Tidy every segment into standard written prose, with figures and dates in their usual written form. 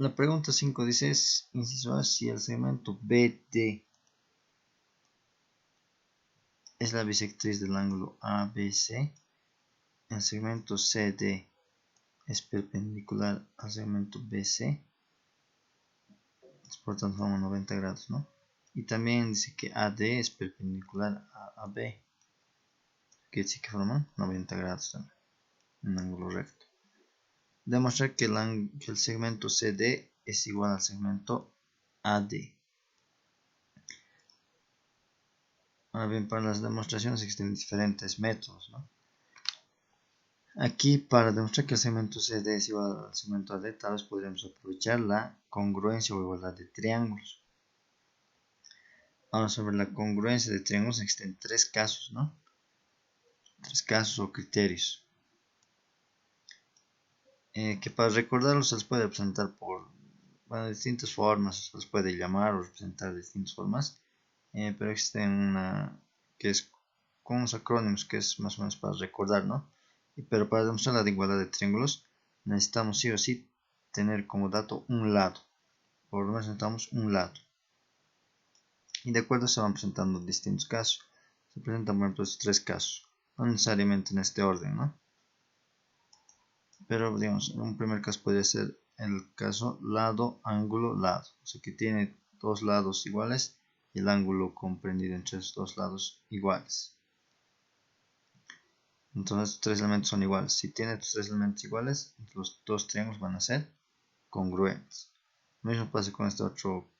La pregunta 5 dice, inciso A, si el segmento BD es la bisectriz del ángulo ABC, el segmento CD es perpendicular al segmento BC, por tanto forma 90 grados, ¿no? Y también dice que AD es perpendicular a AB, que dice que forman 90 grados también, un ángulo recto. Demostrar que el segmento CD es igual al segmento AD. Ahora bien, para las demostraciones existen diferentes métodos, ¿no? Aquí, para demostrar que el segmento CD es igual al segmento AD, tal vez podríamos aprovechar la congruencia o igualdad de triángulos. Ahora, sobre la congruencia de triángulos existen tres casos, ¿no? Tres casos o criterios. Que para recordarlos se les puede representar por distintas formas, se les puede llamar o representar de distintas formas. Pero existe una que es con unos acrónimos que es más o menos para recordar, ¿no? Pero para demostrar la igualdad de triángulos necesitamos sí o sí tener como dato un lado. Por lo menos necesitamos un lado. Y de acuerdo se van presentando distintos casos. Se presentan por ejemplo estos tres casos. No necesariamente en este orden, ¿no? Pero digamos, un primer caso podría ser el caso lado, ángulo, lado. O sea que tiene dos lados iguales y el ángulo comprendido entre esos dos lados iguales. Entonces estos tres elementos son iguales. Si tiene estos tres elementos iguales, los dos triángulos van a ser congruentes. Lo mismo pasa con este otro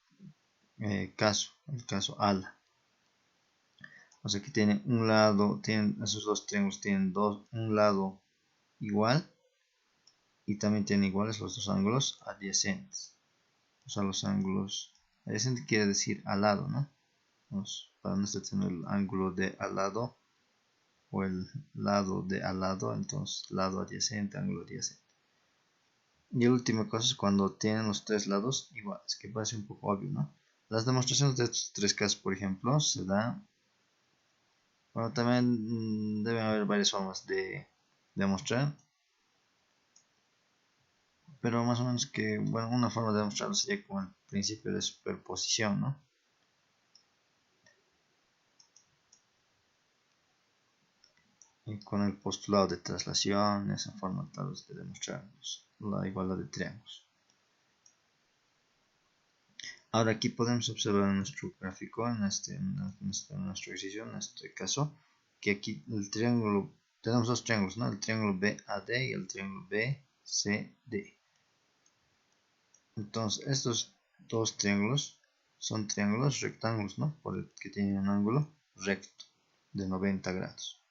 caso, el caso ala. O sea que tiene un lado, esos dos triángulos tienen un lado igual y también tienen iguales los dos ángulos adyacentes. O sea, los ángulos adyacentes quiere decir al lado, ¿no? Para no estar teniendo el ángulo de al lado o el lado de al lado, entonces lado adyacente, ángulo adyacente. Y el último caso es cuando tienen los tres lados iguales, que parece un poco obvio, ¿no? Las demostraciones de estos tres casos, por ejemplo, se da. Bueno, también deben haber varias formas de demostrar. Pero más o menos que, bueno, una forma de demostrarlo sería con el principio de superposición, ¿no? Y con el postulado de traslación, esa forma tal vez de demostrar la igualdad de triángulos. Ahora aquí podemos observar en nuestro gráfico, en nuestro ejercicio, en este caso, que aquí el triángulo, tenemos dos triángulos, ¿no? El triángulo BAD y el triángulo BCD. Entonces estos dos triángulos son triángulos rectángulos, ¿no? Porque tienen un ángulo recto de 90 grados.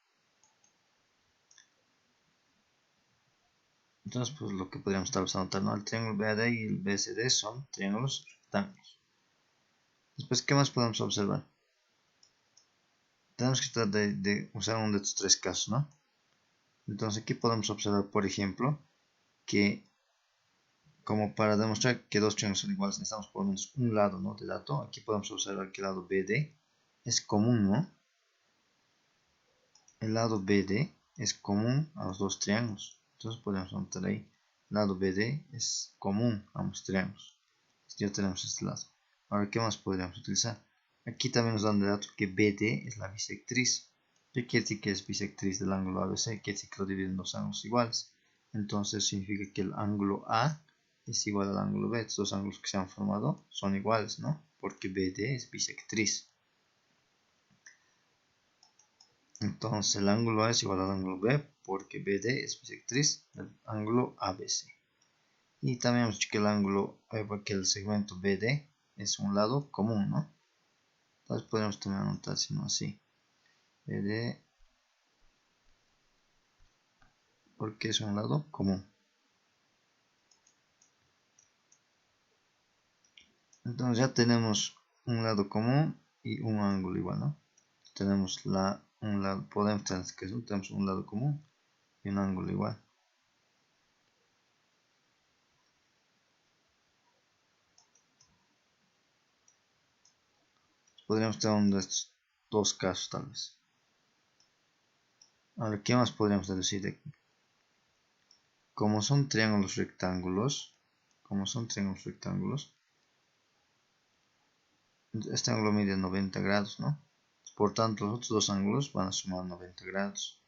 Entonces, pues lo que podríamos estar anotar, ¿no? El triángulo BAD y el BCD son triángulos rectángulos. Después, ¿qué más podemos observar? Tenemos que tratar de usar uno de estos tres casos, ¿no? Entonces aquí podemos observar, por ejemplo, que como para demostrar que dos triángulos son iguales necesitamos por lo menos un lado, ¿no? De dato. Aquí podemos observar que el lado BD es común, ¿no? El lado BD es común a los dos triángulos. Entonces podemos anotar ahí, el lado BD es común a ambos triángulos. Ya tenemos este lado. Ahora, ¿qué más podríamos utilizar? Aquí también nos dan de dato que BD es la bisectriz. ¿Qué quiere decir que es bisectriz del ángulo ABC? Quiere decir que lo dividen dos ángulos iguales. Entonces significa que el ángulo A es igual al ángulo B. Estos dos ángulos que se han formado son iguales, ¿no? Porque BD es bisectriz. Entonces el ángulo A es igual al ángulo B porque BD es bisectriz del ángulo ABC. Y también hemos dicho que el ángulo, porque el segmento BD es un lado común, ¿no? Entonces podemos también anotar sino así. BD porque es un lado común. Entonces ya tenemos un lado común y un ángulo igual, ¿no? Tenemos un lado, podemos tener que tenemos un lado común y un ángulo igual. Podríamos tener uno de estos dos casos tal vez. Ahora, ¿qué más podríamos deducir de aquí? Como son triángulos rectángulos, como son triángulos rectángulos, este ángulo mide 90 grados, ¿no? Por tanto, los otros dos ángulos van a sumar 90 grados.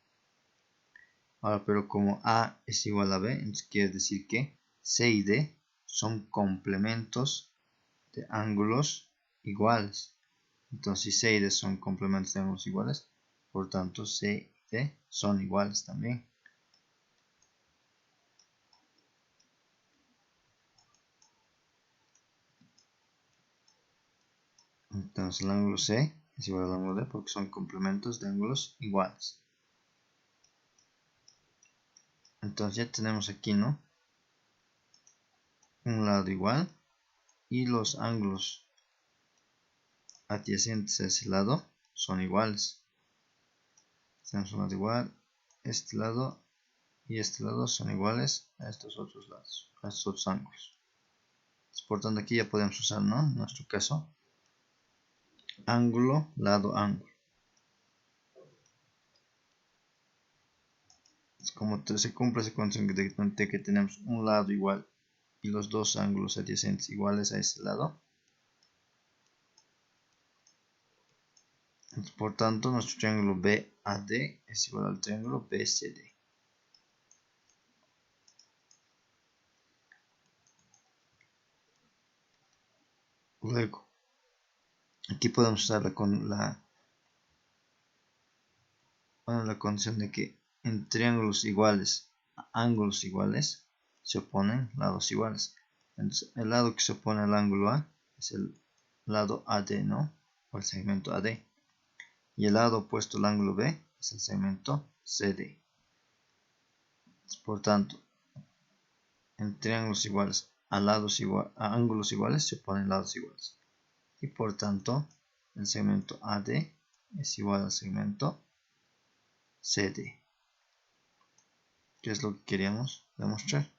Ahora, pero como A es igual a B, entonces quiere decir que C y D son complementos de ángulos iguales. Entonces, si C y D son complementos de ángulos iguales, por tanto, C y D son iguales también. Entonces, el ángulo C es igual al ángulo D porque son complementos de ángulos iguales. Entonces, ya tenemos aquí, ¿no? Un lado igual y los ángulos adyacentes a ese lado son iguales. Tenemos un lado igual, este lado y este lado son iguales a estos otros lados, a estos otros ángulos. Por tanto, aquí ya podemos usar, ¿no? En nuestro caso, ángulo, lado, ángulo. Como se cumple esa condición de que tenemos un lado igual y los dos ángulos adyacentes iguales a ese lado. Por tanto, nuestro triángulo BAD es igual al triángulo BCD. Luego, aquí podemos usar la condición de que en triángulos iguales a ángulos iguales se oponen lados iguales. Entonces, el lado que se opone al ángulo A es el lado AD, ¿no? O el segmento AD. Y el lado opuesto al ángulo B es el segmento CD. Por tanto, en triángulos iguales a ángulos iguales se oponen lados iguales. Y por tanto, el segmento AD es igual al segmento CD. ¿Qué es lo que queríamos demostrar?